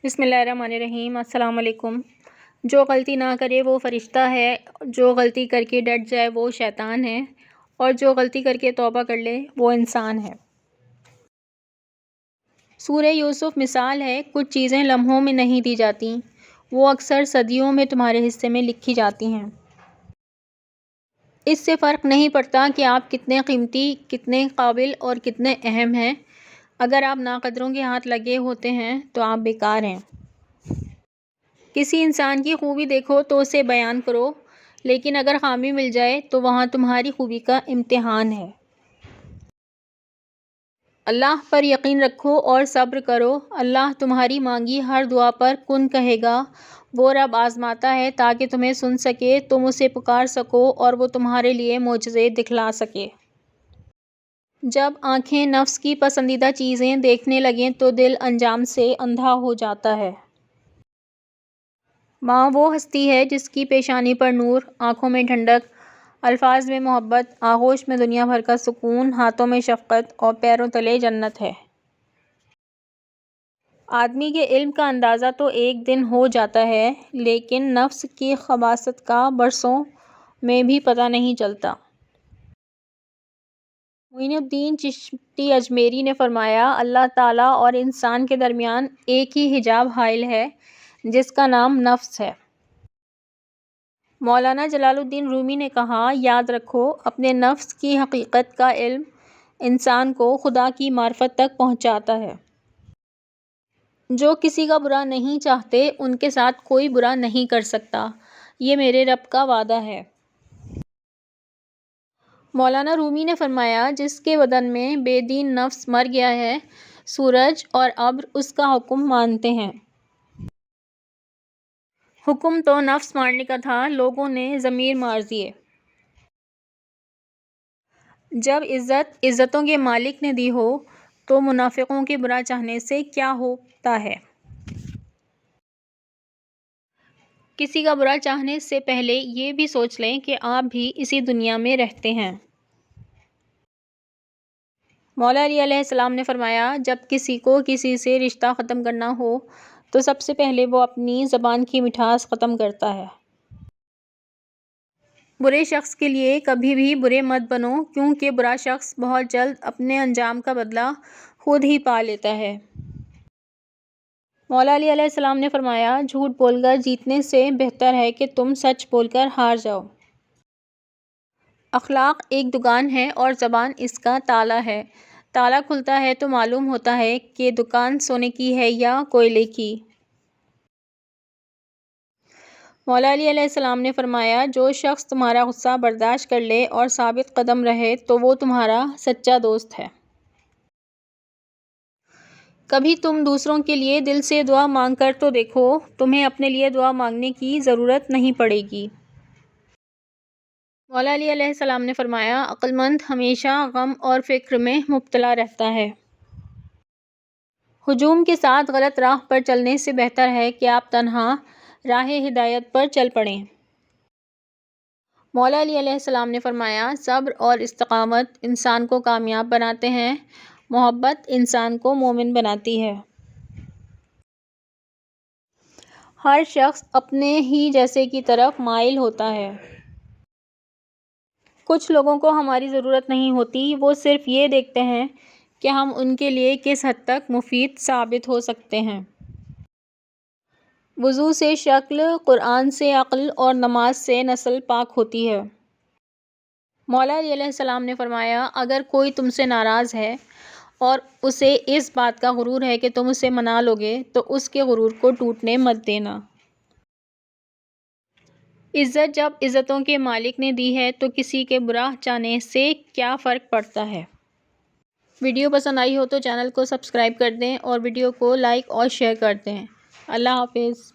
بسم اللہ الرحمن الرحیم۔ السلام علیکم۔ جو غلطی نہ کرے وہ فرشتہ ہے، جو غلطی کر کے ڈٹ جائے وہ شیطان ہے، اور جو غلطی کر کے توبہ کر لے وہ انسان ہے۔ سورہ یوسف مثال ہے، کچھ چیزیں لمحوں میں نہیں دی جاتی، وہ اکثر صدیوں میں تمہارے حصے میں لکھی جاتی ہیں۔ اس سے فرق نہیں پڑتا کہ آپ کتنے قیمتی، کتنے قابل اور کتنے اہم ہیں۔ اگر آپ ناقدروں کے ہاتھ لگے ہوتے ہیں تو آپ بیکار ہیں۔ کسی انسان کی خوبی دیکھو تو اسے بیان کرو، لیکن اگر خامی مل جائے تو وہاں تمہاری خوبی کا امتحان ہے۔ اللہ پر یقین رکھو اور صبر کرو، اللہ تمہاری مانگی ہر دعا پر کن کہے گا۔ وہ رب آزماتا ہے تاکہ تمہیں سن سکے، تم اسے پکار سکو اور وہ تمہارے لیے معجزے دکھلا سکے۔ جب آنکھیں نفس کی پسندیدہ چیزیں دیکھنے لگیں تو دل انجام سے اندھا ہو جاتا ہے۔ ماں وہ ہستی ہے جس کی پیشانی پر نور، آنکھوں میں ٹھنڈک، الفاظ میں محبت، آغوش میں دنیا بھر کا سکون، ہاتھوں میں شفقت اور پیروں تلے جنت ہے۔ آدمی کے علم کا اندازہ تو ایک دن ہو جاتا ہے، لیکن نفس کی خباثت کا برسوں میں بھی پتہ نہیں چلتا۔ معین الدین چشتی اجمیری نے فرمایا، اللہ تعالیٰ اور انسان کے درمیان ایک ہی حجاب حائل ہے جس کا نام نفس ہے۔ مولانا جلال الدین رومی نے کہا، یاد رکھو، اپنے نفس کی حقیقت کا علم انسان کو خدا کی معرفت تک پہنچاتا ہے۔ جو کسی کا برا نہیں چاہتے ان کے ساتھ کوئی برا نہیں کر سکتا، یہ میرے رب کا وعدہ ہے۔ مولانا رومی نے فرمایا، جس کے بدن میں بے دین نفس مر گیا ہے، سورج اور ابر اس کا حکم مانتے ہیں۔ حکم تو نفس مارنے کا تھا، لوگوں نے ضمیر مار دیے۔ جب عزت عزتوں کے مالک نے دی ہو تو منافقوں کے برا چاہنے سے کیا ہوتا ہے؟ کسی کا برا چاہنے سے پہلے یہ بھی سوچ لیں کہ آپ بھی اسی دنیا میں رہتے ہیں۔ مولا علی علیہ السلام نے فرمایا، جب کسی کو کسی سے رشتہ ختم کرنا ہو تو سب سے پہلے وہ اپنی زبان کی مٹھاس ختم کرتا ہے۔ برے شخص کے لیے کبھی بھی برے مت بنو، کیونکہ برا شخص بہت جلد اپنے انجام کا بدلہ خود ہی پا لیتا ہے۔ مولا علی علیہ السلام نے فرمایا، جھوٹ بول کر جیتنے سے بہتر ہے کہ تم سچ بول کر ہار جاؤ۔ اخلاق ایک دکان ہے اور زبان اس کا تالا ہے۔ تالا کھلتا ہے تو معلوم ہوتا ہے کہ دکان سونے کی ہے یا کوئلے کی۔ مولا علی علیہ السلام نے فرمایا، جو شخص تمہارا غصہ برداشت کر لے اور ثابت قدم رہے تو وہ تمہارا سچا دوست ہے۔ کبھی تم دوسروں کے لیے دل سے دعا مانگ کر تو دیکھو، تمہیں اپنے لیے دعا مانگنے کی ضرورت نہیں پڑے گی۔ مولا علی علیہ السلام نے فرمایا، عقل مند ہمیشہ غم اور فکر میں مبتلا رہتا ہے۔ ہجوم کے ساتھ غلط راہ پر چلنے سے بہتر ہے کہ آپ تنہا راہ ہدایت پر چل پڑیں۔ مولا علی علیہ السلام نے فرمایا، صبر اور استقامت انسان کو کامیاب بناتے ہیں، محبت انسان کو مومن بناتی ہے۔ ہر شخص اپنے ہی جیسے کی طرف مائل ہوتا ہے۔ کچھ لوگوں کو ہماری ضرورت نہیں ہوتی، وہ صرف یہ دیکھتے ہیں کہ ہم ان کے لیے کس حد تک مفید ثابت ہو سکتے ہیں۔ وضو سے شکل، قرآن سے عقل اور نماز سے نسل پاک ہوتی ہے۔ مولا علی علیہ السلام نے فرمایا، اگر کوئی تم سے ناراض ہے اور اسے اس بات کا غرور ہے کہ تم اسے منا لو گے تو اس کے غرور کو ٹوٹنے مت دینا۔ عزت جب عزتوں کے مالک نے دی ہے تو کسی کے برا چاہنے سے کیا فرق پڑتا ہے؟ ویڈیو پسند آئی ہو تو چینل کو سبسکرائب کر دیں اور ویڈیو کو لائک اور شیئر کر دیں۔ اللہ حافظ۔